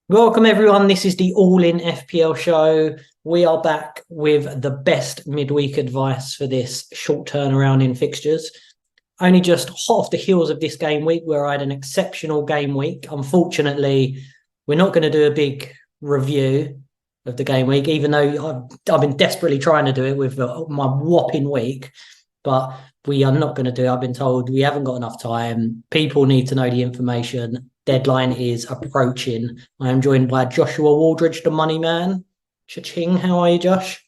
Welcome everyone. This is the In FPL show. We are back with the best midweek advice for this short turnaround in fixtures. Only just hot off the heels of this game week where I had an exceptional game week. Unfortunately, we're not going to do a big review of the game week, even though I've been desperately trying to do it with my whopping week. But we are not going to do it. I've been told we haven't got enough time. People need to know the information. Deadline is approaching. I am joined by Joshua Waldridge, the money man. Cha-ching, how are you, Josh?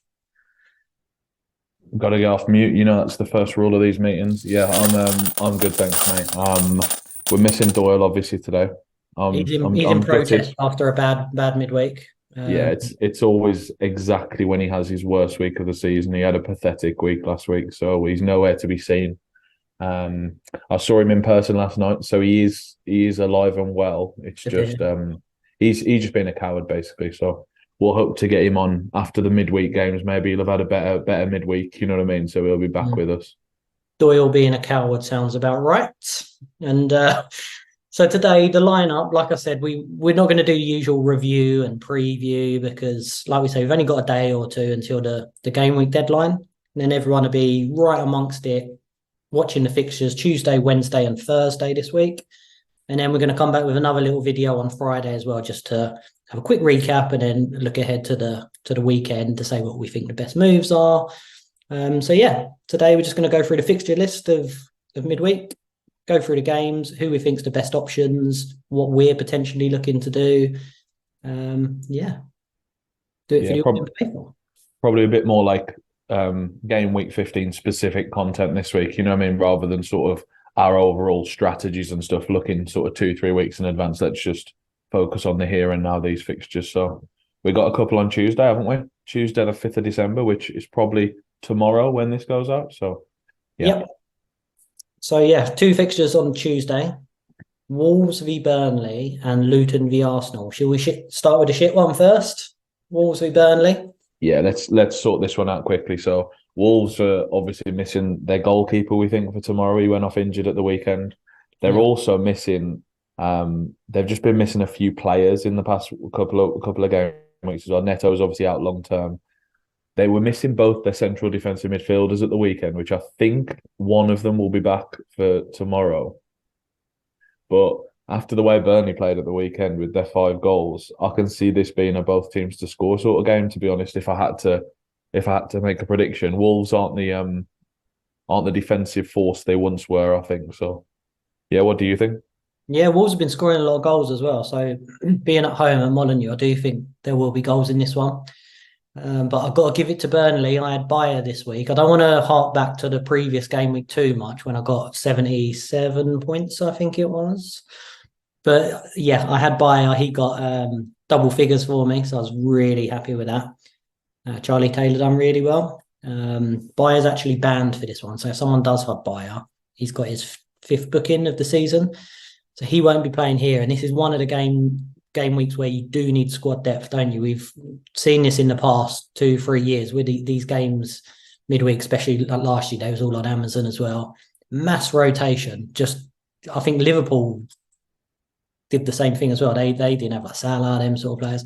Got to get off mute. You know that's the first rule of these meetings. Yeah, I'm good, thanks, mate. We're missing Doyle obviously today. He's in I'm protest gutted. after a bad midweek. Yeah, it's always exactly when he has his worst week of the season. He had a pathetic week last week, so he's nowhere to be seen. Um, I saw him in person last night, so he is alive and well. It's just he's just been a coward basically. So we'll hope to get him on after the midweek games. Maybe he'll have had a better midweek. You know what I mean? So he'll be back with us. Doyle being a coward sounds about right. And so today, the lineup, like I said, we're not going to do the usual review and preview because, like we say, we've only got a day or two until the game week deadline. And then everyone will be right amongst it, watching the fixtures Tuesday, Wednesday, and Thursday this week. And then we're going to come back with another little video on Friday as well, just to have a quick recap and then look ahead to the weekend to say what we think the best moves are. So yeah, today we're just going to go through the fixture list of midweek, go through the games, who we think's the best options, what we're potentially looking to do. Yeah, do it for Yeah, the people. probably a bit more like game week 15 specific content this week. You know what I mean? Rather than sort of our overall strategies and stuff, looking sort of 2-3 weeks in advance. Let's just focus on the here and now, these fixtures. So we got a couple on Tuesday, haven't we? Tuesday, the 5th of December, which is probably tomorrow when this goes out. So yeah. Yep. So yeah, two fixtures on Tuesday: Wolves v Burnley and Luton v Arsenal. Shall we start with the shit one first? Wolves v Burnley. Yeah, let's sort this one out quickly. So Wolves are obviously missing their goalkeeper, we think, for tomorrow. He went off injured at the weekend. They're Yeah. also missing they've just been missing a few players in the past couple of game weeks as well. Neto's obviously out long term. They were missing both their central defensive midfielders at the weekend, which I think one of them will be back for tomorrow. But after the way Burnley played at the weekend with their 5 goals, I can see this being a both teams to score sort of game. To be honest, if I had to make a prediction, Wolves aren't the defensive force they once were. I think so. Yeah, what do you think? Yeah, Wolves have been scoring a lot of goals as well. So being at home at Molineux, I do think there will be goals in this one. But I've got to give it to Burnley. I had Bayer this week. I don't want to hark back to the previous game week too much when I got 77 points, I think it was. But yeah, I had Bayer. He got double figures for me. So I was really happy with that. Charlie Taylor done really well. Bayer's actually banned for this one. So if someone does have Bayer, he's got his fifth booking of the season. So he won't be playing here. And this is one of the game weeks where you do need squad depth, don't you? We've seen this in the past 2-3 years with these games midweek, especially like last year. They was all on Amazon as well. Mass rotation. Just I think Liverpool did the same thing as well. They didn't have like Salah, them sort of players.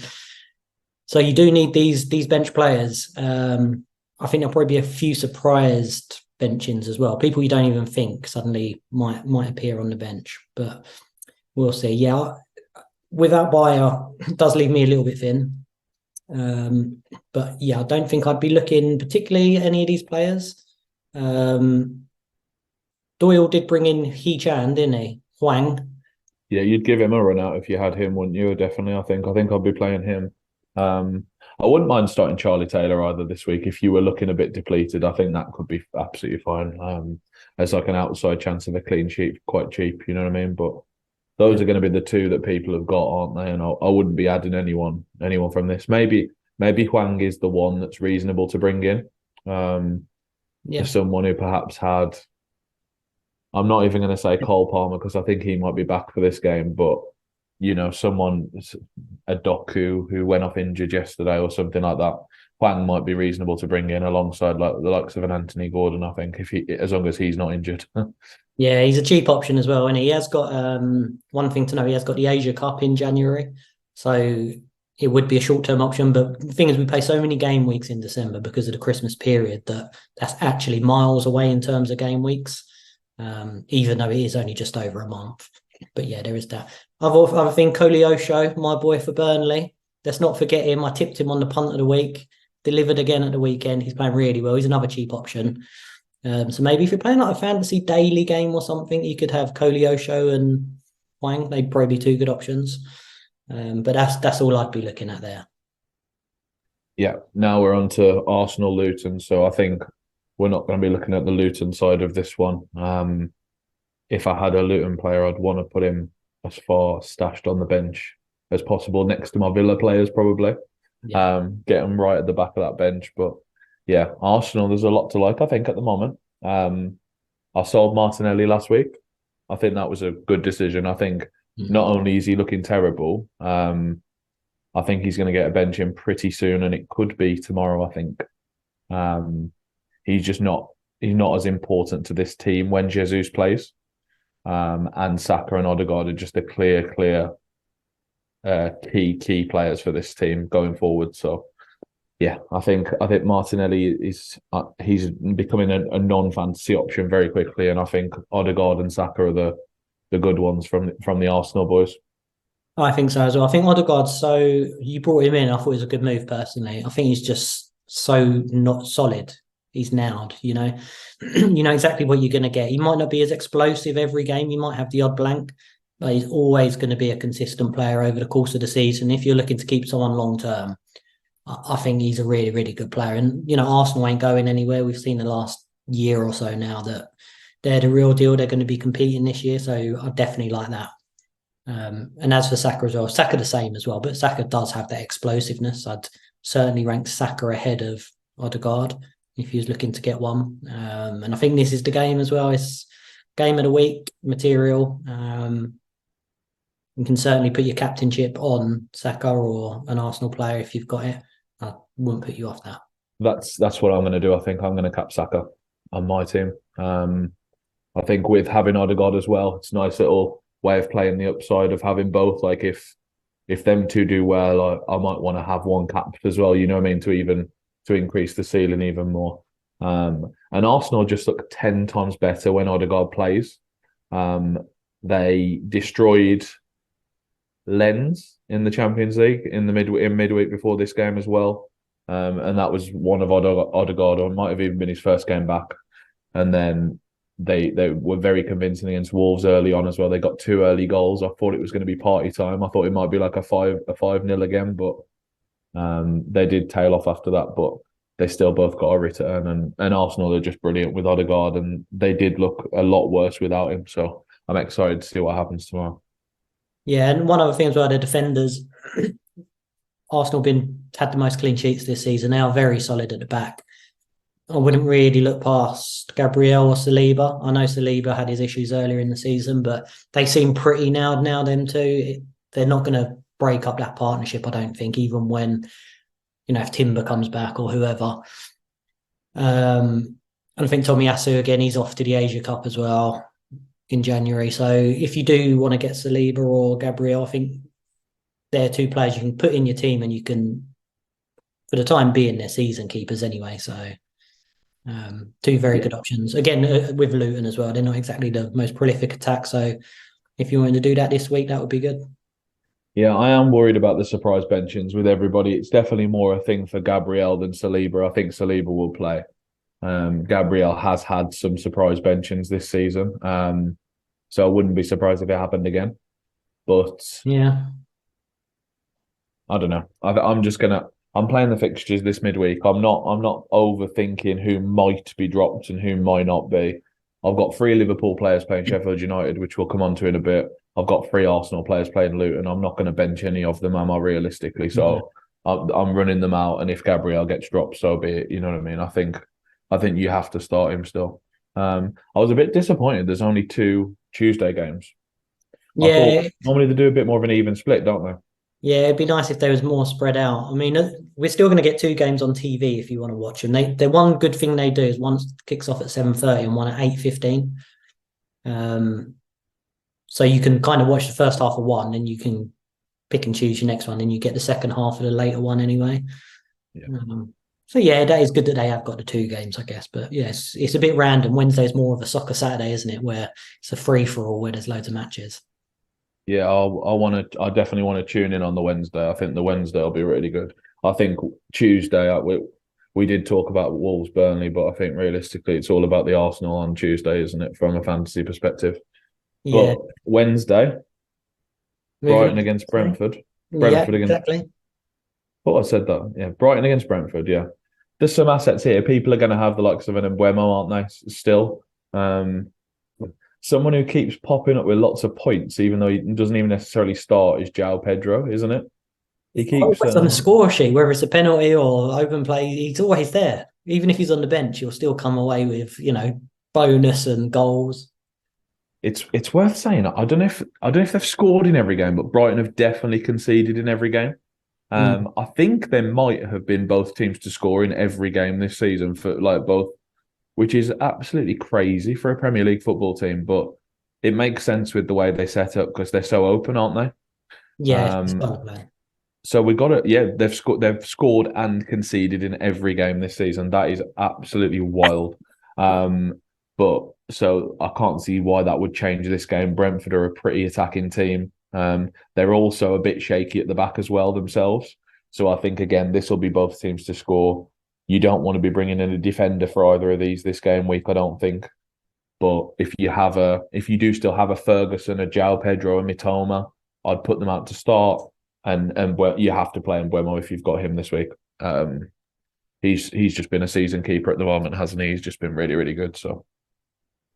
So you do need these bench players. I think there'll probably be a few surprised benchings as well. People you don't even think suddenly might appear on the bench, but we'll see. Yeah, without Bayer, does leave me a little bit thin. But yeah, I don't think I'd be looking particularly at any of these players. Doyle did bring in He Chan, didn't he? Huang. Yeah, you'd give him a run out if you had him, wouldn't you? Definitely, I think I'll be playing him. I wouldn't mind starting Charlie Taylor either this week if you were looking a bit depleted. I think that could be absolutely fine. As like an outside chance of a clean sheet, quite cheap. You know what I mean? But those Yeah. are going to be the two that people have got, aren't they? And I wouldn't be adding anyone from this. Maybe Huang is the one that's reasonable to bring in. For Yeah. someone who perhaps had. I'm not even going to say Cole Palmer because I think he might be back for this game, but someone, a Doku who went off injured yesterday or something like that. Huang might be reasonable to bring in alongside like the likes of an Anthony Gordon. I think as long as he's not injured. Yeah, he's a cheap option as well, and he has got one thing to know. He has got the Asia Cup in January, So it would be a short-term option. But the thing is, we play so many game weeks in December because of the Christmas period that's actually miles away in terms of game weeks, even though it is only just over a month. But yeah, there is that. Other thing, Koleosho, my boy for Burnley. Let's not forget him. I tipped him on the punt of the week. Delivered again at the weekend. He's playing really well. He's another cheap option. So maybe if you're playing like a fantasy daily game or something, you could have Koleosho and Wang. They'd probably be two good options. But that's all I'd be looking at there. Yeah, now we're on to Arsenal Luton. So I think we're not going to be looking at the Luton side of this one. If I had a Luton player, I'd want to put him as far stashed on the bench as possible, next to my Villa players, probably. Yeah. Get him right at the back of that bench. But yeah, Arsenal, there's a lot to like, I think, at the moment. I sold Martinelli last week. I think that was a good decision. I think not only is he looking terrible, I think he's going to get a bench in pretty soon, and it could be tomorrow, I think. He's just not as important to this team when Jesus plays. And Saka and Odegaard are just the clear key players for this team going forward. So yeah, I think Martinelli is he's becoming a non-fantasy option very quickly, and I think Odegaard and Saka are the good ones from the Arsenal boys. I think so as well. I think Odegaard's so you brought him in. I thought it was a good move personally. I think he's just so not solid. He's nailed, you know. You know exactly what you're going to get. He might not be as explosive every game. He might have the odd blank, but he's always going to be a consistent player over the course of the season. If you're looking to keep someone long term, I think he's a really, really good player. And, you know, Arsenal ain't going anywhere. We've seen the last year or so now that they're the real deal. They're going to be competing this year. So I definitely like that. And as for Saka as well, Saka the same as well, but Saka does have that explosiveness. I'd certainly rank Saka ahead of Odegaard if he was looking to get one. And I think this is the game as well. It's game of the week material. You can certainly put your captainship on Saka or an Arsenal player if you've got it. I wouldn't put you off that. That's what I'm going to do. I think I'm going to cap Saka on my team. I think with having Odegaard as well, it's a nice little way of playing the upside of having both. Like if them two do well, I might want to have one capped as well. You know what I mean? To increase the ceiling even more. And Arsenal just look 10 times better when Odegaard plays. They destroyed Lens in the Champions League in midweek before this game as well. And that was one of Odegaard, or it might have even been his first game back. And then they were very convincing against Wolves early on as well. They got 2 early goals. I thought it was going to be party time. I thought it might be like a 5-0 again, but they did tail off after that. But they still both got a return, and Arsenal are just brilliant with Odegaard, and they did look a lot worse without him. So I'm excited to see what happens tomorrow. Yeah, and one other thing as well, the defenders. Arsenal had the most clean sheets this season. They are very solid at the back. I wouldn't really look past Gabriel or Saliba. I know Saliba had his issues earlier in the season, but they seem pretty nailed now, them two. They're not going to break up that partnership, I don't think, even when, you know, if Timber comes back or whoever. And I think Tomiyasu, again, he's off to the Asia Cup as well in January. So if you do want to get Saliba or Gabriel, I think they're two players you can put in your team, and you can, for the time being, they're season keepers anyway. So two very good options. Again, with Luton as well, they're not exactly the most prolific attack. So if you wanted to do that this week, that would be good. Yeah, I am worried about the surprise benchings with everybody. It's definitely more a thing for Gabriel than Saliba. I think Saliba will play. Gabriel has had some surprise benchings this season. So I wouldn't be surprised if it happened again. But yeah, I don't know. I'm playing the fixtures this midweek. I'm not overthinking who might be dropped and who might not be. I've got 3 Liverpool players playing Sheffield United, which we'll come on to in a bit. I've got 3 Arsenal players playing Luton. I'm not going to bench any of them, am I, realistically? So I'm running them out, and if Gabriel gets dropped, so be it. You know what I mean? I think you have to start him still. I was a bit disappointed. There's only 2 Tuesday games. I thought normally they do a bit more of an even split, don't they? Yeah, it'd be nice if there was more spread out. I mean, we're still going to get 2 games on TV if you want to watch them. The one good thing they do is one kicks off at 7:30 and one at 8:15. So you can kind of watch the first half of one, and you can pick and choose your next one, and you get the second half of the later one anyway. Yeah. So yeah, that is good that they have got the 2 games, I guess. But yes, it's a bit random. Wednesday's more of a soccer Saturday, isn't it? Where it's a free for all, where there's loads of matches. Yeah, I definitely want to tune in on the Wednesday. I think the Wednesday will be really good. I think Tuesday we did talk about Wolves Burnley, but I think realistically it's all about the Arsenal on Tuesday, isn't it, from a fantasy perspective? Yeah, But Wednesday, moving Brighton on. against Sorry. Brentford. Yeah, Brentford against exactly. Oh, I said that. Yeah, Brighton against Brentford. Yeah, there's some assets here. People are going to have the likes of an Embuemo, aren't they? Still, um, someone who keeps popping up with lots of points, even though he doesn't even necessarily start, is João Pedro, isn't it? He keeps. Always on the score sheet, whether it's a penalty or open play, he's always there. Even if he's on the bench, he'll still come away with, bonus and goals. It's worth saying. I don't know if they've scored in every game, but Brighton have definitely conceded in every game. Mm. I think there might have been both teams to score in every game this season for like both, which is absolutely crazy for a Premier League football team. But it makes sense with the way they set up because they're so open, aren't they? Yeah, it's fun to play. So we got it. Yeah, they've scored and conceded in every game this season. That is absolutely wild. But so I can't see why that would change this game. Brentford are a pretty attacking team. They're also a bit shaky at the back as well themselves. So I think again this will be both teams to score. You don't want to be bringing in a defender for either of these this game week, I don't think. But if you do still have a Ferguson, a João Pedro, a Mitoma, I'd put them out to start. And you have to play Embuemo if you've got him this week. He's just been a season keeper at the moment, hasn't he? He's just been really, really good. So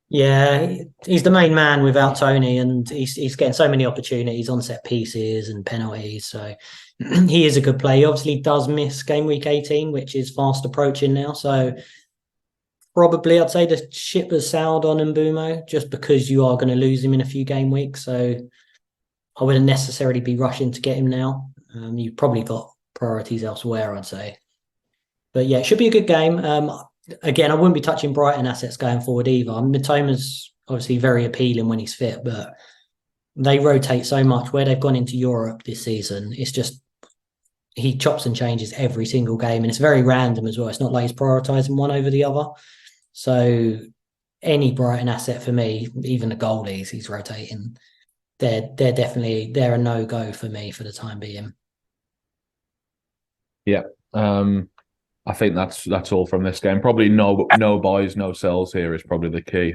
Yeah, he's the main man without Tony, and he's getting so many opportunities on set pieces and penalties. So he is a good player. He obviously does miss game week 18, which is fast approaching now. So probably I'd say the ship has sailed on Mbumo just because you are going to lose him in a few game weeks. So I wouldn't necessarily be rushing to get him now. You've probably got priorities elsewhere, I'd say. But yeah, it should be a good game. Again, I wouldn't be touching Brighton assets going forward either. Mitoma's obviously very appealing when he's fit, but they rotate so much. Where they've gone into Europe this season, it's just he chops and changes every single game, and it's very random as well. It's not like he's prioritising one over the other. So any Brighton asset for me, even the goalies he's rotating, they're a no go for me for the time being. yeah, I think that's all from this game. Probably no buys, no sells here is probably the key.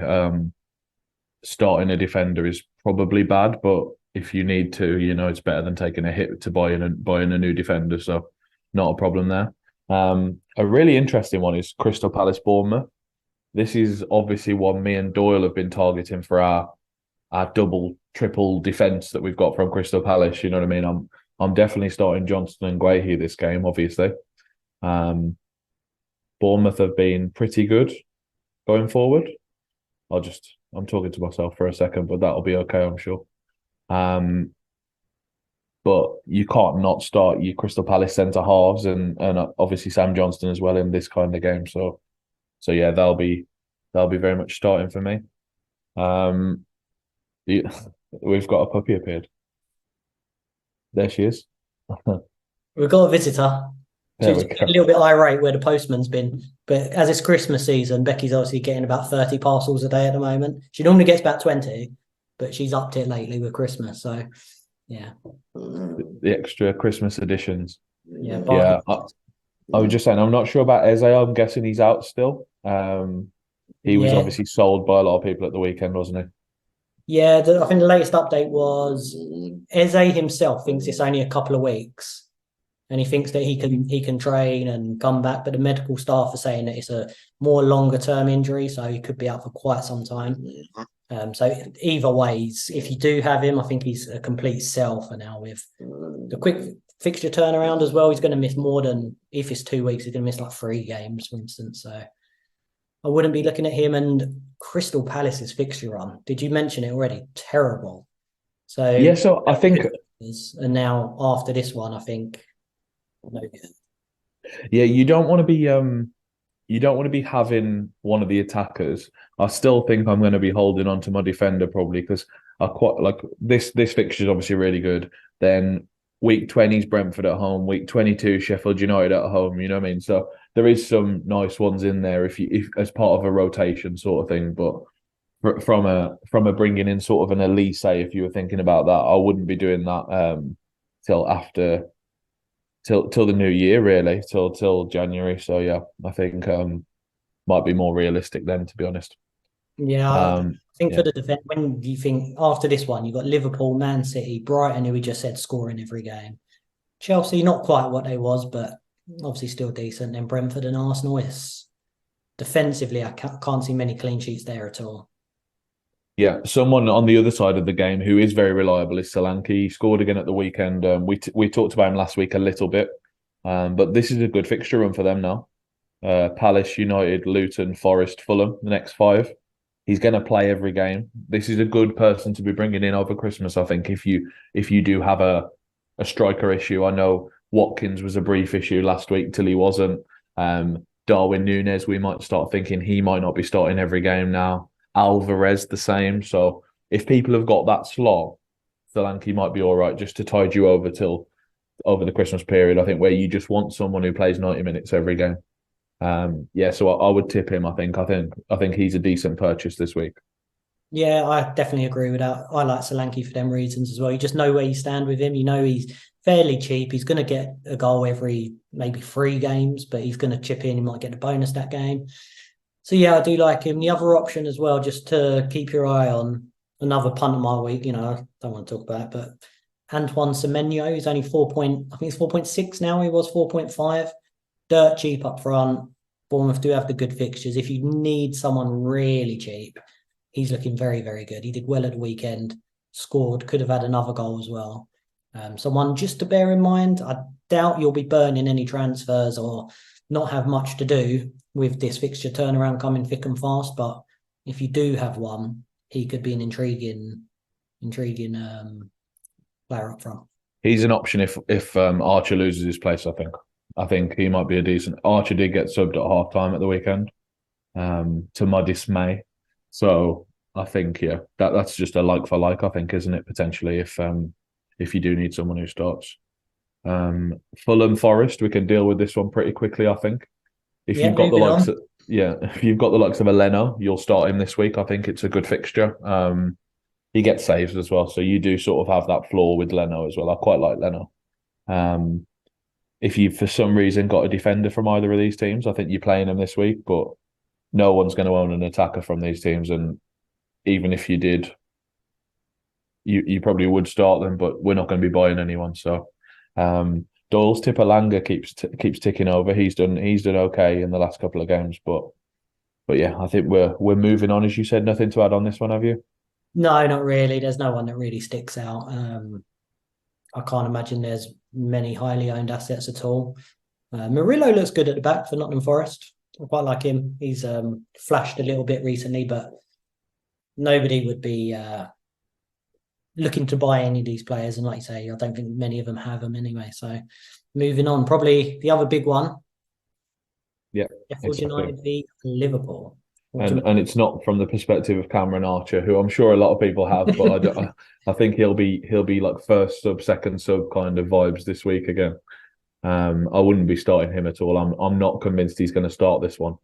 Starting a defender is probably bad, but if you need to, it's better than taking a hit to buying a new defender. So not a problem there. A really interesting one is Crystal Palace Bournemouth. This is obviously one me and Doyle have been targeting for our double, triple defence that we've got from Crystal Palace. You know what I mean? I'm definitely starting Johnston and Guehi this game, obviously. Bournemouth have been pretty good going forward. I'm talking to myself for a second, but that'll be okay, I'm sure. But you can't not start your Crystal Palace centre halves and obviously Sam Johnston as well in this kind of game. So yeah, they'll be very much starting for me. We've got a puppy appeared. There she is. We've got a visitor. There She's we a go. little bit irate where the postman's been. But as it's Christmas season, Becky's obviously getting about 30 parcels a day at the moment. She normally gets about 20, but she's upped it lately with Christmas. So, yeah. The extra Christmas editions. Yeah. Yeah. I was just saying, I'm not sure about Eze. I'm guessing he's out still. He was Yeah. obviously sold by a lot of people at the weekend, wasn't he? Yeah. I think the latest update was Eze himself thinks it's only a couple of weeks. And he thinks that he can train and come back, but the medical staff are saying that it's a more longer term injury, so he could be out for quite some time. So either ways, if you do have him, I think he's a complete sell for now. With the quick fixture turnaround as well, he's going to miss more than, if it's 2 weeks, he's going to miss like 3 games, for instance. So I wouldn't be looking at him. And Crystal Palace's fixture run, did you mention it already? Terrible. So Yeah, so I think and now after this one, I think. No good. yeah, you don't want to be having one of the attackers. I still think I'm going to be holding on to my defender probably because I quite like this fixture is obviously really good. Then week 20 is Brentford at home, week 22 Sheffield United at home. You know what I mean? So there is some nice ones in there if as part of a rotation sort of thing. But from a bringing in sort of an Elise, if you were thinking about that, I wouldn't be doing that till after till the new year, really, till January. So yeah, I think might be more realistic then, to be honest. Yeah, I think for Yeah. the defense, when you think after this one, you've got Liverpool, Man City, Brighton, who we just said scoring every game. Chelsea, not quite what they was, but obviously still decent. Then Brentford and Arsenal, it's defensively, I can't see many clean sheets there at all. Yeah, someone on the other side of the game who is very reliable is Solanke. He scored again at the weekend. We talked about him last week a little bit, but this is a good fixture run for them now. Palace, United, Luton, Forest, Fulham, the next five. He's going to play every game. This is a good person to be bringing in over Christmas, I think. If you do have a striker issue, I know Watkins was a brief issue last week till he wasn't. Darwin Núñez, we might start thinking he might not be starting every game now. Alvarez the same. So if people have got that slot, Solanke might be all right just to tide you over till over the Christmas period. I think where you just want someone who plays 90 minutes every game. Yeah, so I would tip him. I think he's a decent purchase this week. Yeah, I definitely agree with that. I like Solanke for them reasons as well. You just know where you stand with him. You know he's fairly cheap. He's going to get a goal every maybe 3 games, but he's going to chip in. He might get a bonus that game. So yeah, I do like him. The other option as well, just to keep your eye on another punt of my week. I don't want to talk about it, but Antoine Semenyo, he's only I think it's 4.6 now. He was 4.5. Dirt cheap up front. Bournemouth do have the good fixtures. If you need someone really cheap, he's looking very, very good. He did well at the weekend, scored, could have had another goal as well. Someone just to bear in mind. I doubt you'll be burning any transfers or not have much to do with this fixture turnaround coming thick and fast. But if you do have one, he could be an intriguing player up front. He's an option if Archer loses his place. I think he might be a decent. Archer did get subbed at half time at the weekend, to my dismay. So I think that's just a like for like. I think, isn't it, potentially if you do need someone who starts. Fulham Forest, we can deal with this one pretty quickly. I think if Yeah, you've got the moving likes on. of, if you've got the likes of a Leno, you'll start him this week. I think it's a good fixture. He gets saves as well, so you do sort of have that floor with Leno as well. I quite like Leno. If you for some reason got a defender from either of these teams, I think you're playing them this week. But no one's going to own an attacker from these teams, and even if you did, you probably would start them. But we're not going to be buying anyone. So Doyle's Tipalanga keeps ticking over. He's done okay in the last couple of games, but yeah, I think we're moving on. As you said, nothing to add on this one, have you? No, not really. There's no one that really sticks out. I can't imagine there's many highly owned assets at all. Murillo looks good at the back for Nottingham Forest. I quite like him. He's flashed a little bit recently, but nobody would be looking to buy any of these players. And like you say, I don't think many of them have them anyway. So moving on, probably the other big one, Yeah, Sheffield exactly. United v Liverpool. And it's not from the perspective of Cameron Archer, who I'm sure a lot of people have, but I think he'll be like first sub, second sub kind of vibes this week again. I wouldn't be starting him at all. I'm not convinced he's going to start this one.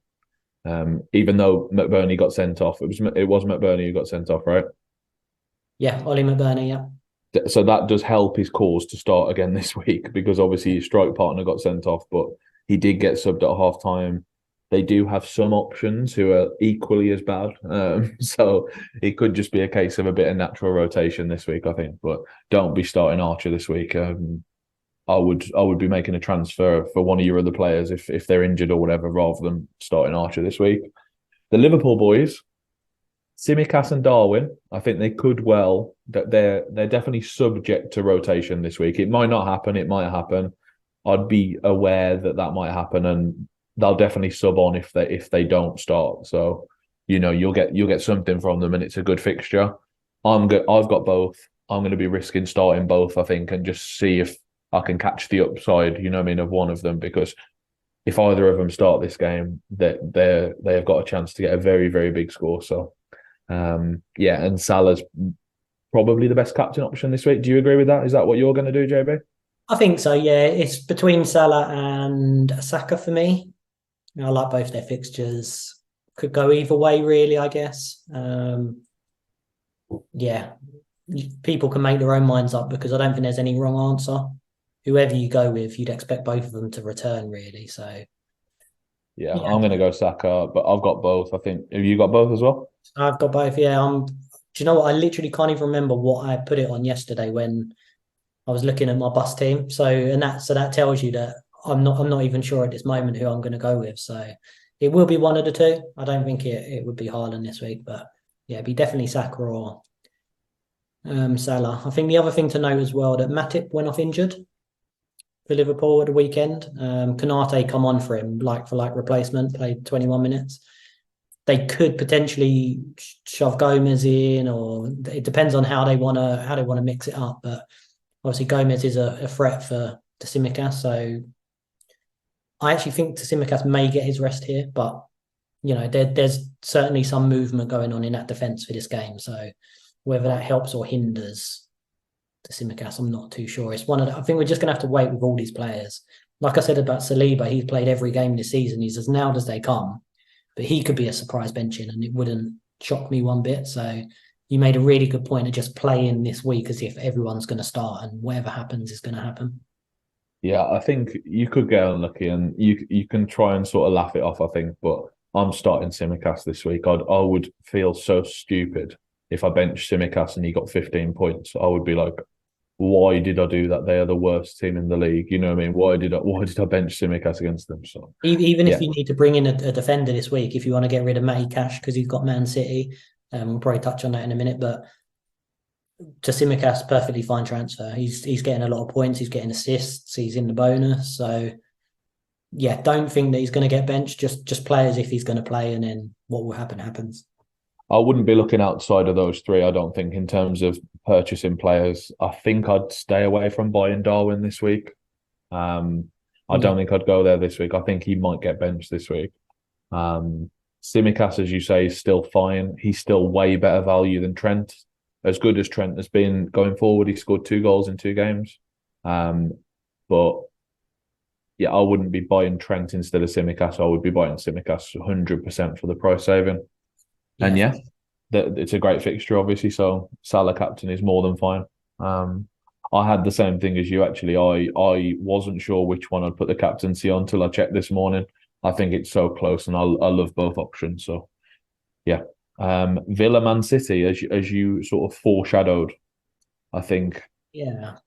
Even though McBurney got sent off, it was McBurney who got sent off, right? Yeah, Ollie McBurney, yeah. So that does help his cause to start again this week because obviously his strike partner got sent off, but he did get subbed at half time. They do have some options who are equally as bad. So it could just be a case of a bit of natural rotation this week, I think. But don't be starting Archer this week. I would be making a transfer for one of your other players if they're injured or whatever, rather than starting Archer this week. The Liverpool boys, Tsimikas and Darwin, I think they could well. That they're definitely subject to rotation this week. It might not happen. It might happen. I'd be aware that might happen, and they'll definitely sub on if they don't start. So you'll get something from them, and it's a good fixture. I've got both. I'm going to be risking starting both, I think, and just see if I can catch the upside. You know what I mean, of one of them, because if either of them start this game, they have got a chance to get a very, very big score. So and Salah's probably the best captain option this week. Do you agree with that? Is that what you're going to do, JB? I think so. Yeah, it's between Salah and Saka for me. I like both their fixtures. Could go either way, really. I guess. Yeah, people can make their own minds up because I don't think there's any wrong answer. Whoever you go with, you'd expect both of them to return, really. So Yeah, yeah, I'm gonna go Saka, but I've got both. I think. Have you got both as well? I've got both. Yeah, do you know what? I literally can't even remember what I put it on yesterday when I was looking at my bus team. So that tells you that I'm not even sure at this moment who I'm going to go with. So it will be one of the two. I don't think it would be Haaland this week, but yeah, it'd be definitely Saka or Salah. I think the other thing to note as well that Matip went off injured for Liverpool at the weekend. Kanate come on for him like for like replacement, played 21 minutes. They could potentially shove Gomez in, or it depends on how they wanna mix it up. But obviously Gomez is a threat for Tsimikas, so I actually think Tsimikas may get his rest here, but there's certainly some movement going on in that defence for this game. So whether that helps or hinders Tsimikas, I'm not too sure. It's I think we're just going to have to wait with all these players. Like I said about Saliba, he's played every game this season. He's as nailed as they come, but he could be a surprise benching, and it wouldn't shock me one bit. So you made a really good point of just playing this week as if everyone's going to start, and whatever happens is going to happen. Yeah, I think you could get unlucky, and you can try and sort of laugh it off. I think, but I'm starting Simicast this week. I would feel so stupid if I benched Simicast and he got 15 points. I would be like, why did I do that? They are the worst team in the league. You know what I mean? Why did I bench Simicast against them? So Even if yeah, you need to bring in a defender this week, if you want to get rid of Matty Cash because he's got Man City, we'll probably touch on that in a minute. But Tsimikas, perfectly fine transfer. He's getting a lot of points. He's getting assists. He's in the bonus. So yeah, don't think that he's going to get benched. Just play as if he's going to play, and then what will happen happens. I wouldn't be looking outside of those three. I don't think in terms of purchasing players. I think I'd stay away from buying Darwin this week. I Yeah, don't think I'd go there this week. I think he might get benched this week. Simicas, as you say, is still fine. He's still way better value than Trent. As good as Trent has been going forward, he scored 2 goals in 2 games. But yeah, I wouldn't be buying Trent instead of Simicas. I would be buying Simicas 100% for the price saving. yeah, And yeah, it's a great fixture, obviously. So Salah captain is more than fine. I had the same thing as you actually. I wasn't sure which one I'd put the captaincy on until I checked this morning. I think it's so close, and I love both options. So yeah, Villa Man City, as you sort of foreshadowed, I think yeah,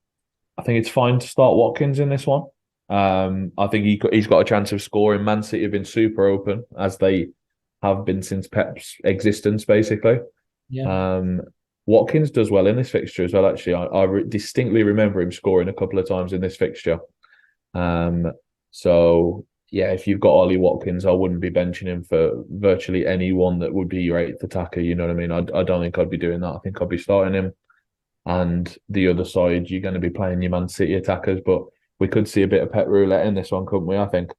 I think it's fine to start Watkins in this one. I think he's got a chance of scoring. Man City have been super open as they have been since Pep's existence, basically. yeah. Um, Watkins does well in this fixture as well. Actually, I distinctly remember him scoring a couple of times in this fixture. So yeah, if you've got Ollie Watkins, I wouldn't be benching him for virtually anyone that would be your eighth attacker. You know what I mean? I don't think I'd be doing that. I think I'd be starting him. And the other side, you're going to be playing your Man City attackers, but we could see a bit of pet roulette in this one, couldn't we? I think.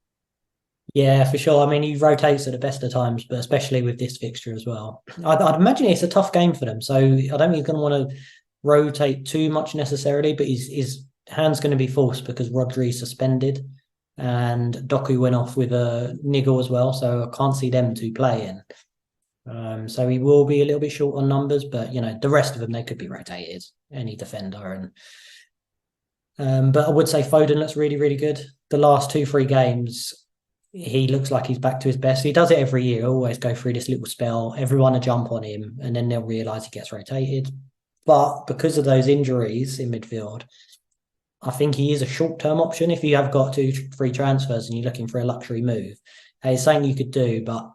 Yeah, for sure. I mean, he rotates at the best of times, but especially with this fixture as well. I'd imagine it's a tough game for them. So I don't think he's going to want to rotate too much necessarily, but his hand's going to be forced because Rodri's suspended and Doku went off with a niggle as well. So I can't see them two playing. So he will be a little bit short on numbers, but the rest of them they could be rotated, any defender. But I would say Foden looks really, really good. The last 2-3 games, he looks like he's back to his best. He does it every year. Always go through this little spell. Everyone will jump on him, and then they'll realise he gets rotated. But because of those injuries in midfield, I think he is a short-term option. If you have got 2-3 transfers and you're looking for a luxury move, it's something you could do. But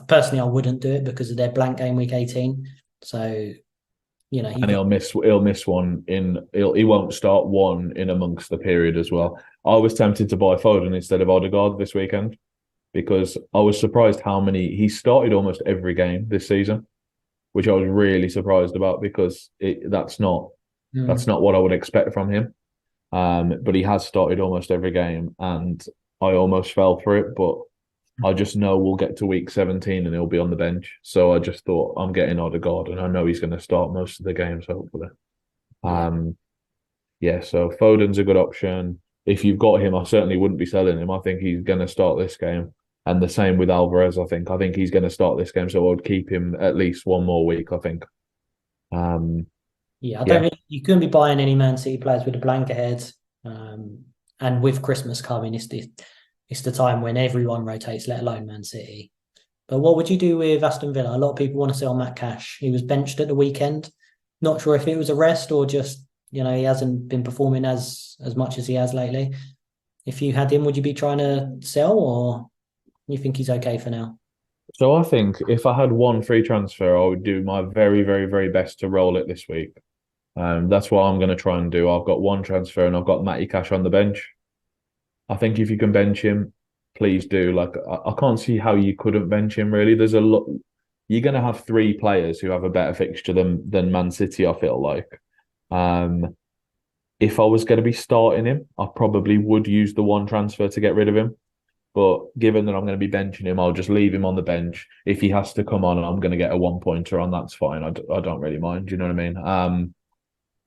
personally, I wouldn't do it because of their blank game week 18. So And he'll miss one he won't start one in amongst the period as well. I was tempted to buy Foden instead of Odegaard this weekend because I was surprised how many he started almost every game this season, which I was really surprised about because that's not what I would expect from him. But he has started almost every game, and I almost fell for it, but I just know we'll get to week 17 and he'll be on the bench. So I just thought I'm getting Odegaard, and I know he's going to start most of the games, hopefully. yeah. Um, yeah, so Foden's a good option. If you've got him, I certainly wouldn't be selling him. I think he's going to start this game. And the same with Alvarez, I think. I think he's going to start this game, so I would keep him at least one more week, I think. Um, Yeah, I don't yeah. think you couldn't be buying any Man City players with a blank ahead. And with Christmas coming, it's the time when everyone rotates, let alone Man City. But what would you do with Aston Villa? A lot of people want to sell Matt Cash. He was benched at the weekend. Not sure if it was a rest or just, he hasn't been performing as much as he has lately. If you had him, would you be trying to sell, or you think he's okay for now? So I think if I had one free transfer, I would do my very, very, very best to roll it this week. That's what I'm going to try and do. I've got one transfer and I've got Matty Cash on the bench. I think if you can bench him, please do. Like I can't see how you couldn't bench him. Really, there's a lot. You're going to have three players who have a better fixture than Man City. I feel like. Um, if I was going to be starting him, I probably would use the one transfer to get rid of him. But given that I'm going to be benching him, I'll just leave him on the bench. If he has to come on, I'm going to get a one pointer on. That's fine. I don't really mind. Do you know what I mean?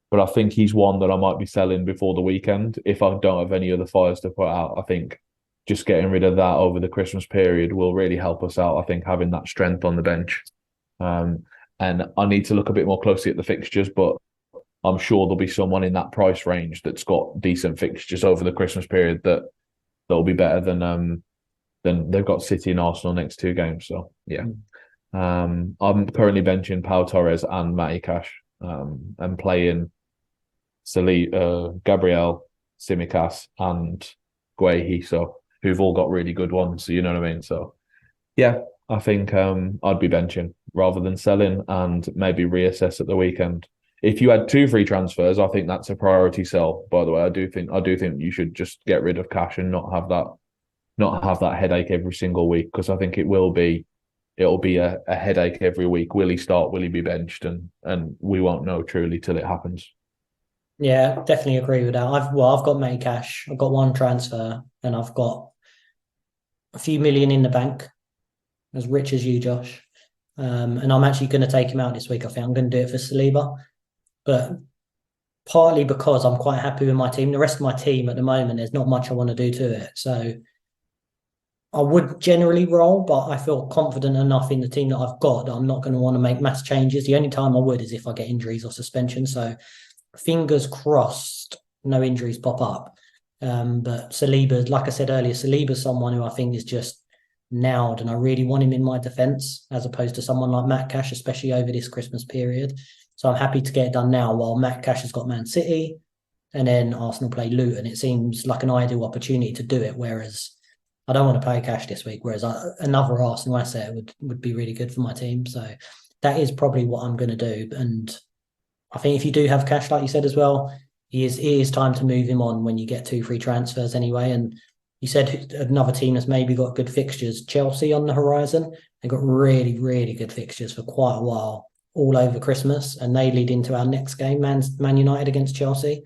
But I think he's one that I might be selling before the weekend if I don't have any other fires to put out. I think just getting rid of that over the Christmas period will really help us out. I think having that strength on the bench. Um, and I need to look a bit more closely at the fixtures, but I'm sure there'll be someone in that price range that's got decent fixtures over the Christmas period that'll be better than they've got City and Arsenal next two games. So yeah. I'm currently benching Pau Torres and Matty Cash, and playing Gabriel, Simicas, and Guehi, so who've all got really good ones. So you know what I mean. So yeah, I think I'd be benching rather than selling, and maybe reassess at the weekend. If you had two free transfers, I think that's a priority sell. By the way, I do think you should just get rid of Cash and not have that headache every single week, because I think it'll be a headache every week. Will he start? Will he be benched? And we won't know truly till it happens. Yeah, definitely agree with that. I've got Matty Cash. I've got one transfer, and I've got a few million in the bank, as rich as you, Josh. And I'm actually going to take him out this week. I think I'm going to do it for Saliba, but partly because I'm quite happy with my team. The rest of my team at the moment, there's not much I want to do to it. So I would generally roll, but I feel confident enough in the team that I've got that I'm not going to want to make mass changes. The only time I would is if I get injuries or suspension. So fingers crossed, no injuries pop up. But Saliba, like I said earlier, Saliba's someone who I think is just nailed, and I really want him in my defence as opposed to someone like Matt Cash, especially over this Christmas period. So I'm happy to get it done now while Matt Cash has got Man City and then Arsenal play Luton. It seems like an ideal opportunity to do it, whereas I don't want to play Cash this week, whereas another Arsenal asset would be really good for my team. So that is probably what I'm going to do. And I think if you do have Cash, like you said as well, it is time to move him on when you get two free transfers anyway. And you said another team that's maybe got good fixtures, Chelsea on the horizon. They've got really, really good fixtures for quite a while, all over Christmas, and they lead into our next game, Man United against Chelsea.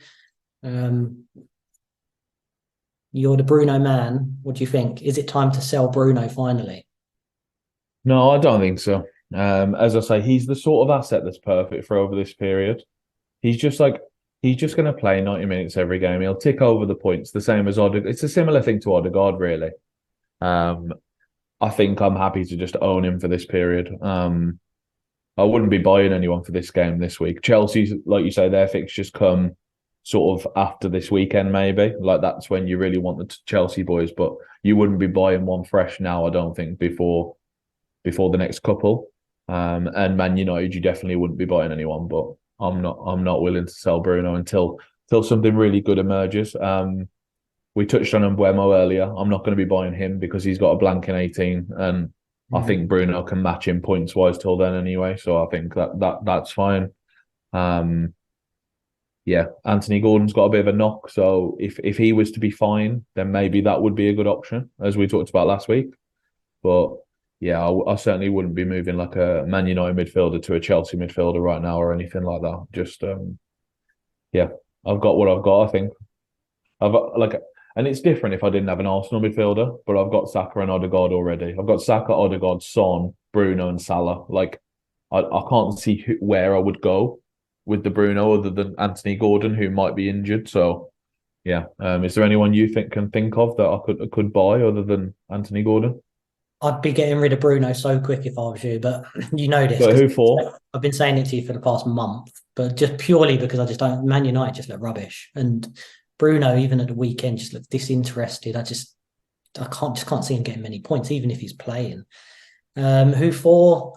You're the Bruno man. What do you think? Is it time to sell Bruno finally? No, I don't think so. As I say, he's the sort of asset that's perfect for over this period. He's just like he's just going to play 90 minutes every game. He'll tick over the points, the same as Odegaard. It's a similar thing to Odegaard, really. Um, I think I'm happy to just own him for this period. I wouldn't be buying anyone for this game this week. Chelsea's, like you say, their fixtures come sort of after this weekend, maybe. Like that's when you really want the Chelsea boys, but you wouldn't be buying one fresh now, I don't think, before the next couple. And Man United, you definitely wouldn't be buying anyone, but I'm not willing to sell Bruno until something really good emerges. We touched on Mbuemo earlier. I'm not going to be buying him because he's got a blank in 18, and I think Bruno can match him points wise till then anyway. So I think that's fine. Yeah, Anthony Gordon's got a bit of a knock, so if he was to be fine, then maybe that would be a good option, as we talked about last week. But yeah, I certainly wouldn't be moving like a Man United midfielder to a Chelsea midfielder right now or anything like that. Just yeah, I've got what I've got. I think I've like, and it's different if I didn't have an Arsenal midfielder, but I've got Saka and Odegaard already. I've got Saka, Odegaard, Son, Bruno, and Salah. Like I can't see where I would go with the Bruno other than Anthony Gordon, who might be injured. So yeah, is there anyone you can think of that I could buy other than Anthony Gordon? I'd be getting rid of Bruno so quick if I was you, but you know this But because who for? I've been saying it to you for the past month, but just purely because I just don't. Man United just look rubbish, and Bruno even at the weekend just looked disinterested. I can't see him getting many points, even if he's playing. Who for?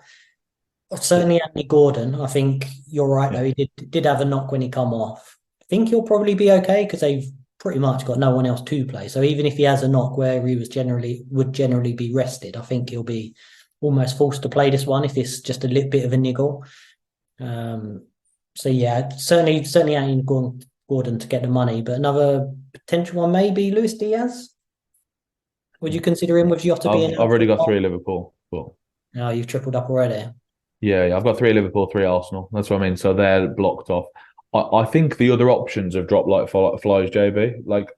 Certainly Anthony Gordon. I think you're right Yeah. though. He did have a knock when he come off. I think he'll probably be okay because they've pretty much got no one else to play. So even if he has a knock where he would generally be rested, I think he'll be almost forced to play this one if it's just a little bit of a niggle. So yeah, certainly Anthony Gordon to get the money, but another potential one maybe Luis Diaz. Would you consider him with Jota being I've out already for a got while? three Liverpool, but No, you've tripled up already. yeah, I've got three Liverpool, three Arsenal. That's what I mean. So they're blocked off. I think the other options have dropped like flies, JB. Like,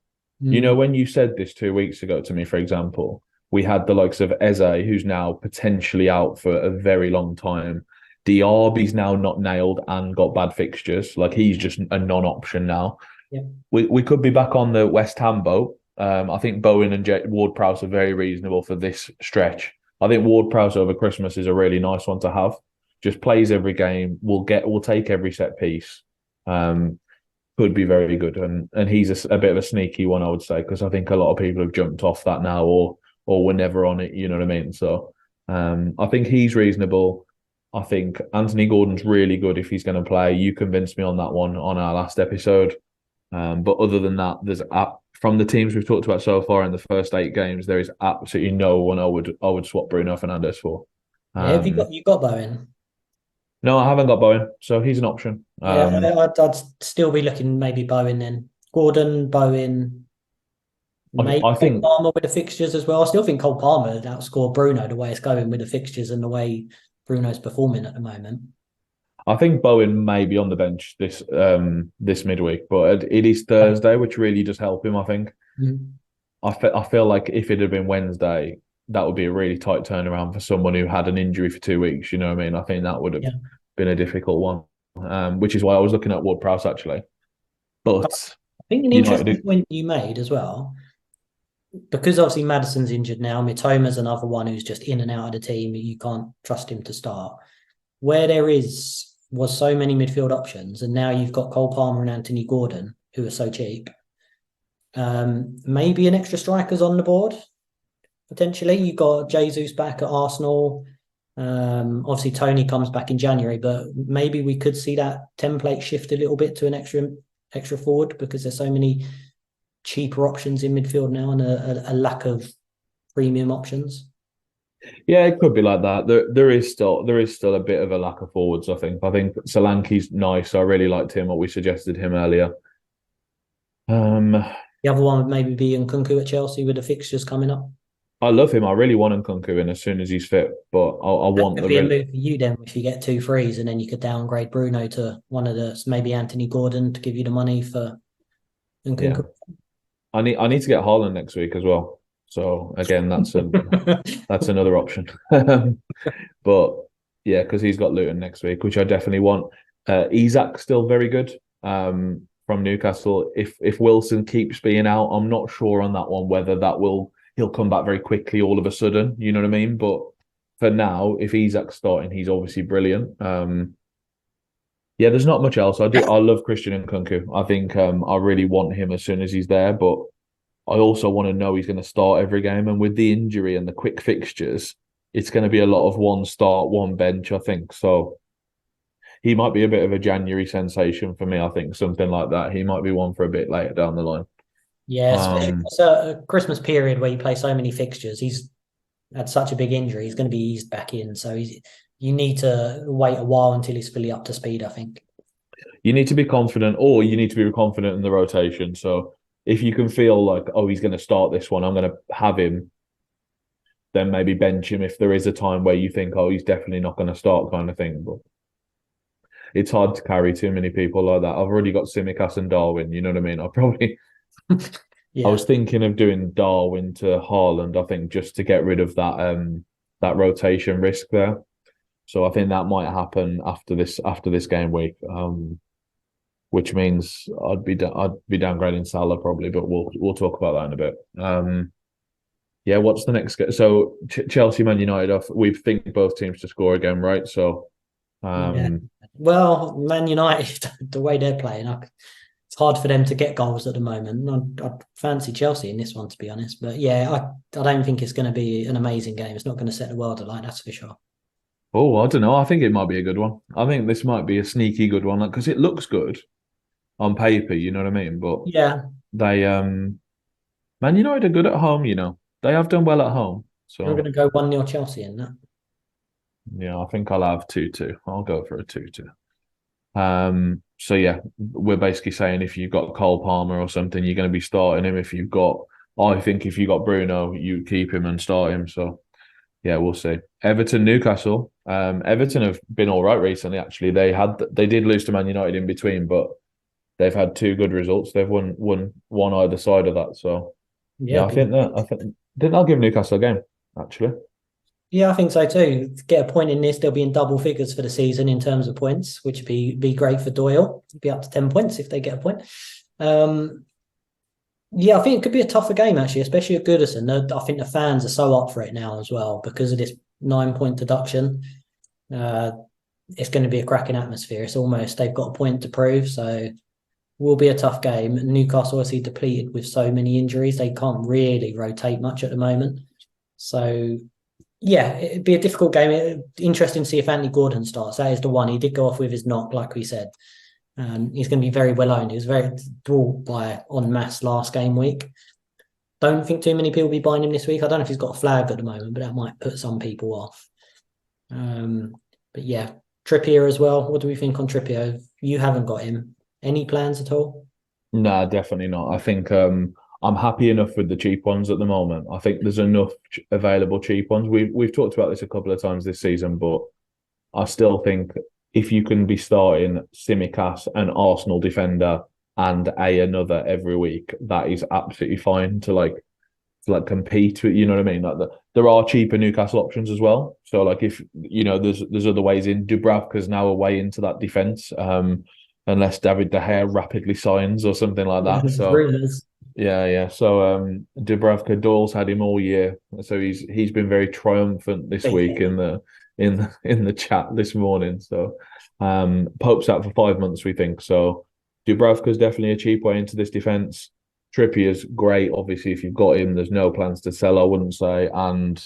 Mm, when you said this 2 weeks ago to me, for example, we had the likes of Eze, who's now potentially out for a very long time. Diaby's now not nailed and got bad fixtures. Like, he's just a non-option now. yeah. We could be back on the West Ham boat. I think Bowen and Ward-Prowse are very reasonable for this stretch. I think Ward-Prowse over Christmas is a really nice one to have. Just plays every game. We'll take every set piece. Um, could be very good, and he's a bit of a sneaky one, I would say, because I think a lot of people have jumped off that now, or were never on it. You know what I mean? So, I think he's reasonable. I think Anthony Gordon's really good if he's going to play. You convinced me on that one on our last episode. But other than that, from the teams we've talked about so far in the first 8 games, there is absolutely no one I would swap Bruno Fernandes for. Yeah, have Um, you got Bowen? no, I haven't got Bowen, so he's an option. Yeah, I'd still be looking maybe Bowen then. Gordon, Bowen, maybe I Cole think Palmer with the fixtures as well. I still think Cole Palmer would outscore Bruno the way it's going with the fixtures and the way Bruno's performing at the moment. I think Bowen may be on the bench this midweek, but it is Thursday, which really does help him. I think. Mhm. I feel like if it had been Wednesday, that would be a really tight turnaround for someone who had an injury for 2 weeks. You know what I mean? I think that would have Yeah. been a difficult one, which is why I was looking at Ward-Prowse actually. But I think an interesting United, point you made as well, because obviously Madison's injured now, Mitoma's another one who's just in and out of the team. You can't trust him to start. Where was so many midfield options, and now you've got Cole Palmer and Anthony Gordon, who are so cheap. Maybe an extra striker's on the board, potentially. You've got Jesus back at Arsenal. Obviously Tony comes back in January, but maybe we could see that template shift a little bit to an extra forward because there's so many cheaper options in midfield now and a lack of premium options. yeah, it could be like that. There is still a bit of a lack of forwards. I think Solanke's nice. I really liked him. What we suggested him earlier. Um, The other one would maybe be Nkunku at Chelsea with the fixtures coming up. I love him. I really want Nkunku in as soon as he's fit, but I That want could be a move for you then if you get 2 frees and then you could downgrade Bruno to one of the maybe Anthony Gordon to give you the money for yeah. Nkunku. I need to get Haaland next week as well. So again, that's another option. But yeah, because he's got Luton next week, which I definitely want. Isak's still very good. From Newcastle. If Wilson keeps being out, I'm not sure on that one whether he'll come back very quickly all of a sudden. You know what I mean? But for now, if Isak's starting, he's obviously brilliant. Yeah, there's not much else. I love Christian Nkunku. I think I really want him as soon as he's there, but I also want to know he's going to start every game. And with the injury and the quick fixtures, it's going to be a lot of one start, one bench, I think. So he might be a bit of a January sensation for me, I think, something like that. He might be one for a bit later down the line. Yeah, especially Um, it's a Christmas period where you play so many fixtures. He's had such a big injury. He's going to be eased back in. So you need to wait a while until he's fully up to speed, I think. you need to be confident, or you need to be confident in the rotation. So if you can feel like, oh, he's going to start this one, I'm going to have him, then maybe bench him if there is a time where you think, oh, he's definitely not going to start, kind of thing. But it's hard to carry too many people like that. I've already got Simicas and Darwin. You know what I mean? I Yeah. was thinking of doing Darwin to Haaland, I think, just to get rid of that rotation risk there. So I think that might happen after this game week. which means I'd be downgrading Salah probably, but we'll talk about that in a bit. Yeah, what's the next? So Chelsea, Man United. We think both teams to score again, right? So, Yeah. Well, Man United, the way they're playing, it's hard for them to get goals at the moment. I'd fancy Chelsea in this one, to be honest. But yeah, I don't think it's going to be an amazing game. It's not going to set the world alight, that's for sure. oh, I don't know. I think it might be a good one. I think this might be a sneaky good one because it looks good on paper. You know what I mean? But Yeah, they, Man United are good at home. You know, they have done well at home. you're going So to go 1-0 Chelsea in that. yeah, I think I'll have 2-2. I'll go for a 2-2. So yeah, we're basically saying if you've got Cole Palmer or something, you're going to be starting him. I think if you got Bruno, you keep him and start him. So yeah, we'll see. Everton, Newcastle. Everton have been all right recently. Actually, they did lose to Man United in between, but they've had two good results. They've won one either side of that. So Yeah, yeah, I think I'll give Newcastle a game actually. yeah, I think so too. To get a point in this, they'll be in double figures for the season in terms of points, which would be great for Doyle. Be up to 10 points if they get a point. Um, yeah, I think it could be a tougher game actually, especially at Goodison. I think the fans are so up for it now as well because of this 9-point deduction. Uh, it's going to be a cracking atmosphere. It's almost they've got a point to prove, so will be a tough game. Newcastle obviously depleted with so many injuries, they can't really rotate much at the moment. So yeah, it'd be a difficult game. Interesting to see if Anthony Gordon starts. That is the one. He did go off with his knock, like we said. He's going to be very well owned. He was very brought by en masse last game week. Don't think too many people will be buying him this week. I don't know if he's got a flag at the moment, but that might put some people off. But yeah, Trippier as well. What do we think on Trippier? You haven't got him. Any plans at all? No, definitely not. I think I'm happy enough with the cheap ones at the moment. I think there's enough available cheap ones. We've talked about this a couple of times this season, but I still think if you can be starting Simicast, an Arsenal defender, and another every week, that is absolutely fine to compete with. You know what I mean? There are cheaper Newcastle options as well. So like if you know there's other ways in. Dubravka's now a way into that defense. Unless David De Gea rapidly signs or something like that. So Rumours. yeah. So Dubravka Doyle's had him all year. So he's been very triumphant this week in the chat this morning. So Pope's out for 5 months, we think. So Dubravka's definitely a cheap way into this defense. Trippier's great, obviously, if you've got him, there's no plans to sell, I wouldn't say. And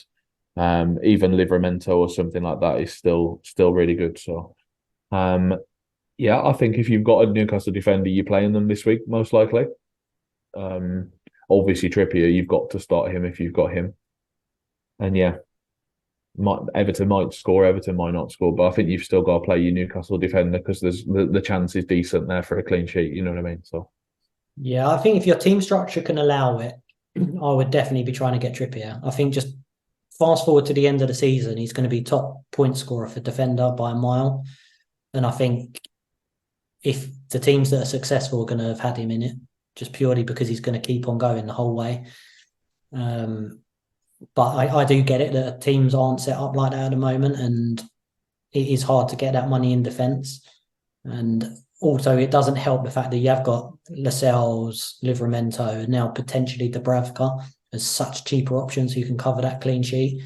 even Livramento or something like that is still really good. So yeah, I think if you've got a Newcastle defender, you're playing them this week, most likely. Um, Obviously Trippier, you've got to start him if you've got him. And yeah, Everton might score, Everton might not score, but I think you've still got to play your Newcastle defender because there's the chance is decent there for a clean sheet. You know what I mean? So Yeah, I think if your team structure can allow it, I would definitely be trying to get Trippier. I think just fast forward to the end of the season, he's going to be top point scorer for defender by a mile. And I think if the teams that are successful are going to have had him in it, just purely because he's going to keep on going the whole way. But I do get it that teams aren't set up like that at the moment, and it is hard to get that money in defence. And also, it doesn't help the fact that you have got Lascelles, Livramento, and now potentially Dubravka as such cheaper options who can cover that clean sheet.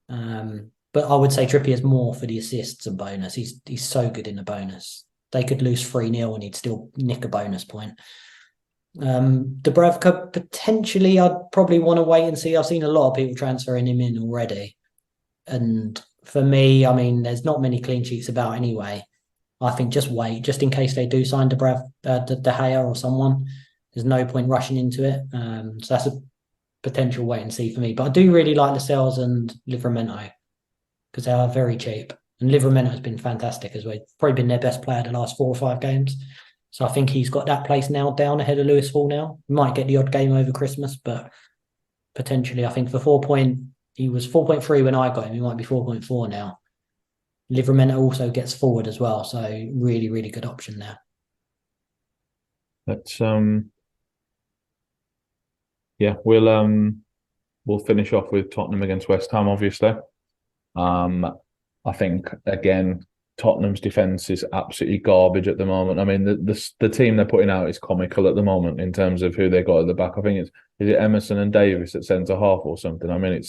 But I would say Trippier is more for the assists and bonus. He's so good in the bonus. They could lose 3-0 and he'd still nick a bonus point. Dubravka, potentially, I'd probably want to wait and see. I've seen a lot of people transferring him in already. And for me, I mean, there's not many clean sheets about anyway. I think just wait, just in case they do sign De Gea or someone. There's no point rushing into it. So that's a potential wait and see for me. But I do really like Lascelles and Livramento because they are very cheap. And Livramento has been fantastic as well. Probably been their best player the last 4 or 5 games. So I think he's got that place now down ahead of Lewis Hall now. Might get the odd game over Christmas, but potentially I think for 4 point, he was 4.3 when I got him. He might be 4.4 now. Livramento also gets forward as well. So really, really good option there. let's yeah, we'll finish off with Tottenham against West Ham, obviously. I think again, Tottenham's defense is absolutely garbage at the moment. I mean, the team they're putting out is comical at the moment in terms of who they got at the back. I think is it Emerson and Davis at centre half or something. I mean,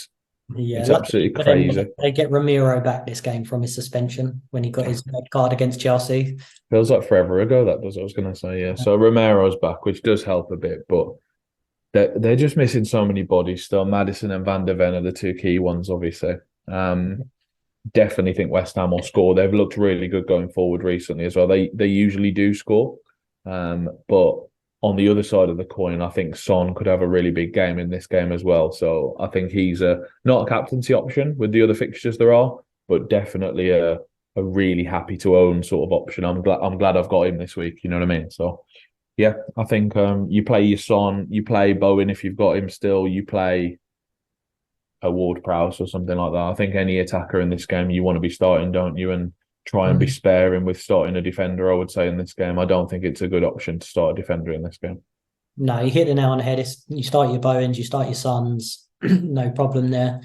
Yeah, it's luckily absolutely for them, crazy. they get Ramiro back this game from his suspension when he got his red card against Chelsea. Feels like forever ago that does. I was going to say, yeah. So Romero's back, which does help a bit, but they're just missing so many bodies still. Madison and Van der Ven are the two key ones, obviously. Definitely think West Ham will score. They've looked really good going forward recently as well. They usually do score, but on the other side of the coin, I think Son could have a really big game in this game as well. So I think he's not a captaincy option with the other fixtures there are, but definitely a really happy to own sort of option. I'm glad I've got him this week. You know what I mean? So yeah, I think you play your Son, you play Bowen if you've got him still, you play a Ward-Prowse or something like that. I think any attacker in this game you want to be starting, don't you? And try and be sparing with starting a defender, I would say, in this game. I don't think it's a good option to start a defender in this game. No, you hit the nail on the head. You start your Bowens, you start your Sons, no problem there.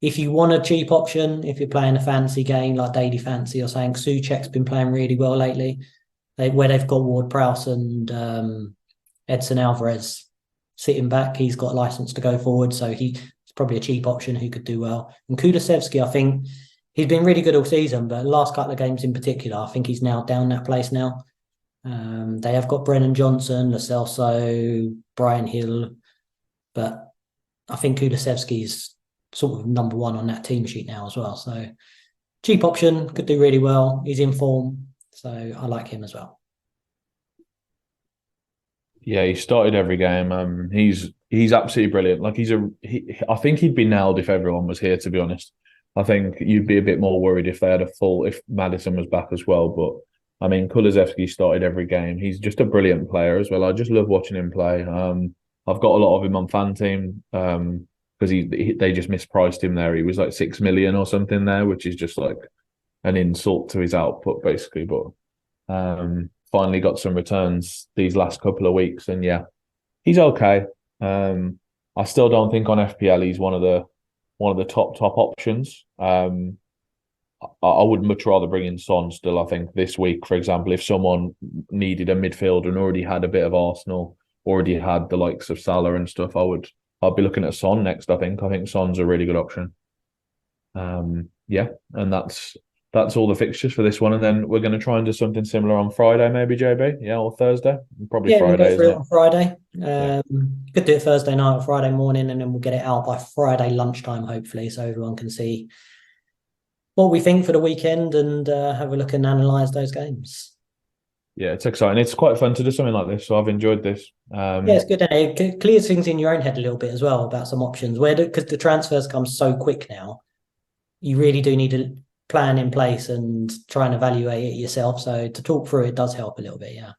If you want a cheap option, if you're playing a fancy game like Daily Fancy or saying Souček's been playing really well lately, where they've got Ward-Prowse and Edson Alvarez sitting back, he's got a license to go forward, so he's probably a cheap option who could do well. And Kulusevski, I think he's been really good all season, but the last couple of games in particular, I think he's now down that place now. They have got Brennan Johnson, Lo Celso, Brian Hill, but I think Kulusevski's sort of number one on that team sheet now as well. So cheap option, could do really well. He's in form, so I like him as well. Yeah, he started every game. He's absolutely brilliant. Like I think he'd be nailed if everyone was here, to be honest. I think you'd be a bit more worried if they had if Madison was back as well. But I mean, Kulusevski started every game. He's just a brilliant player as well. I just love watching him play. I've got a lot of him on Fanteam because they just mispriced him there. He was like 6 million or something there, which is just like an insult to his output, basically. But finally got some returns these last couple of weeks, and yeah, he's okay. I still don't think on FPL he's one of the top options. I would much rather bring in Son still. I think this week, for example, if someone needed a midfielder and already had a bit of Arsenal, already had the likes of Salah and stuff, I'd be looking at Son next. I think Son's a really good option. Yeah, and that's all the fixtures for this one, and then we're going to try and do something similar on Friday, maybe JB, yeah, or Thursday, probably Friday. We'll go through it on Friday. Could do it Thursday night or Friday morning, and then we'll get it out by Friday lunchtime, hopefully, so everyone can see what we think for the weekend and have a look and analyse those games. Yeah, it's exciting. It's quite fun to do something like this, so I've enjoyed this. Yeah, it's good. And it clears things in your own head a little bit as well about some options, because the transfers come so quick now. You really do need a plan in place and try and evaluate it yourself. So to talk through it does help a little bit, yeah.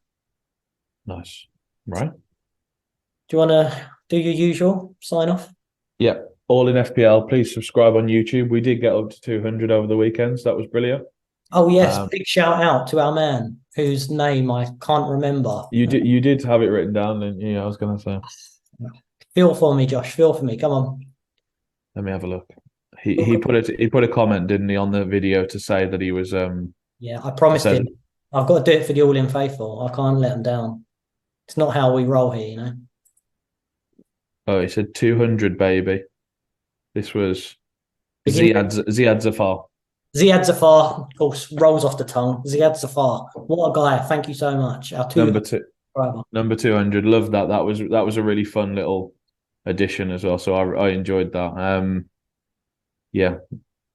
Nice. Right. Do you want to do your usual sign off? Yeah. All in FPL. Please subscribe on YouTube. We did get up to 200 over the weekend, so that was brilliant. Oh yes, big shout out to our man whose name I can't remember. You did have it written down, and I was going to say. Feel for me, Josh. Feel for me. Come on. Let me have a look. He put a comment, didn't he, on the video to say that he was Yeah, I promised him. I've got to do it for the All In Faithful. I can't let them down. It's not how we roll here, Oh, he said 200, baby. This was Ziad Zafar. Ziad Zafar, of course, rolls off the tongue. Ziad Zafar, what a guy! Thank you so much. Our number 200. Love that. That was a really fun little addition as well. So I enjoyed that. Yeah,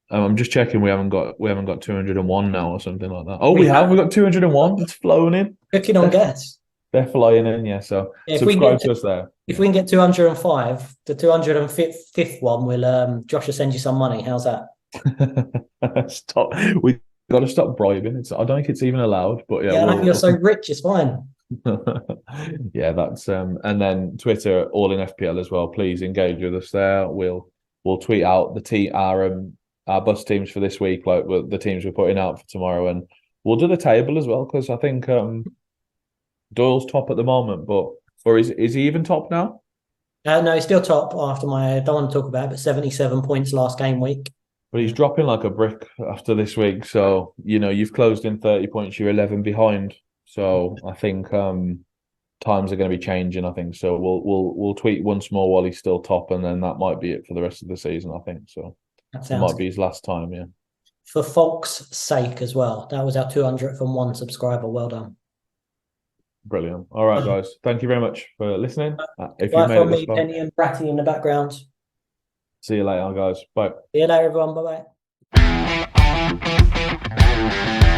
I'm just checking. We haven't got 201 now or something like that. Oh, we have. We got 201. It's flowing in. Cooking on gas. They're flying in. Yeah. So subscribe to us there. If we can get 205, the 205th one, will Josh will send you some money. How's that? Stop. We got to stop bribing. I don't think it's even allowed. But yeah, you're so rich. It's fine. Yeah, that's and then Twitter, all in FPL as well. Please engage with us there. We'll tweet out our bus teams for this week, like the teams we're putting out for tomorrow, and we'll do the table as well because I think Doyle's top at the moment, or is he even top now? No, he's still top after I don't want to talk about it, but 77 points last game week. But he's dropping like a brick after this week. So, you've closed in 30 points, you're 11 behind. So I think times are going to be changing, I think. So we'll tweet once more while he's still top, and then that might be it for the rest of the season, I think. So That it sounds might be good. his last time, yeah. For Folk's sake as well. That was our 200th and one subscriber. Well done. Brilliant. All right, guys. Thank you very much for listening. If you've Bye made it from this me, far, Penny and Bratty in the background. see you later, guys. Bye. See you later, everyone. Bye bye.